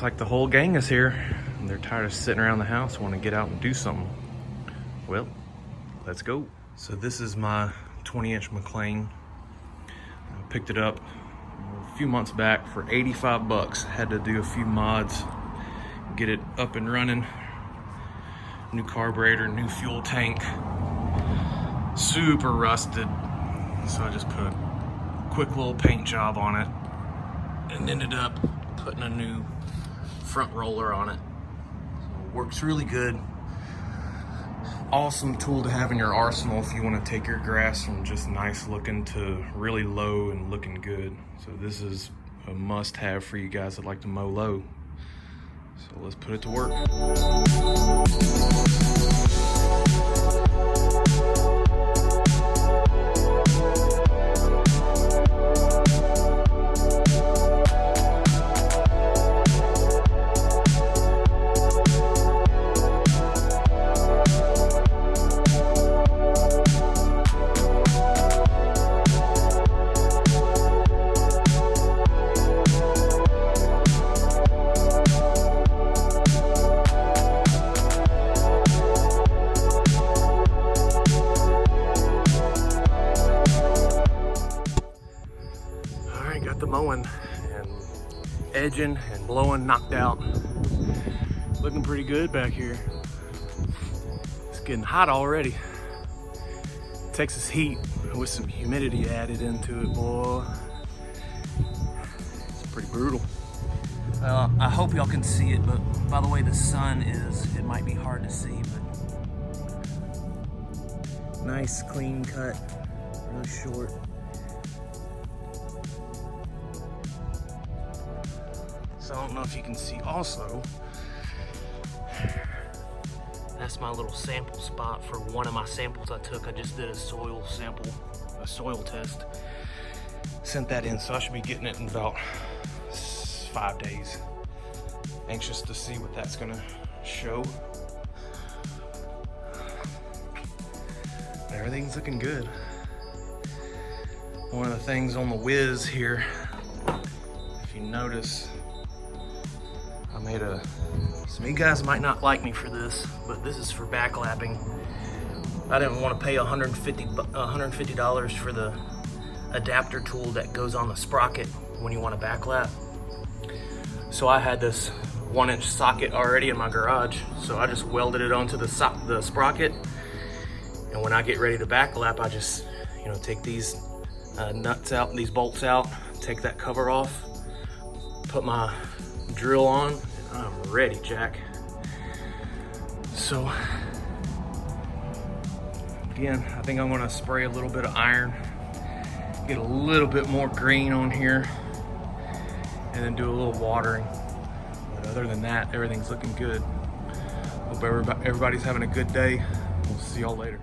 Looks like the whole gang is here and they're tired of sitting around the house, want to get out and do something. Well, let's go. So this is my 20-inch McLean. I picked it up a few months back for 85 bucks. Had to do a few mods, get it up and running. New carburetor, new fuel tank, super rusted. So I just put a quick little paint job on it and ended up putting a new front roller on it. So it works really good. Awesome tool to have in your arsenal if you want to take your grass from just nice looking to really low and looking good. So this is a must have for you guys that like to mow low. So let's put it to work. Got the mowing and edging and blowing knocked out. Looking pretty good back here. It's getting hot already. Texas heat with some humidity added into it, boy. It's pretty brutal. Well, I hope y'all can see it, but by the way the sun is, it might be hard to see, but nice clean cut, really short. So I don't know if you can see also, that's my little sample spot for one of my samples I took. I just did a soil sample, a soil test. Sent that in, so I should be getting it in about 5 days. Anxious to see what that's gonna show. Everything's looking good. One of the things on the vids here, if you notice, I made some of you guys might not like me for this, but this is for backlapping. I didn't want to pay $150 for the adapter tool that goes on the sprocket when you want to backlap. So I had this 1-inch socket already in my garage, so I just welded it onto the sprocket. And when I get ready to backlap, I just, take these nuts out, these bolts out, take that cover off, put my drill on, and I'm ready, Jack. So again, I think I'm gonna spray a little bit of iron, get a little bit more green on here, and then do a little watering. But other than that, everything's looking good. Hope everybody's having a good day. We'll see y'all later.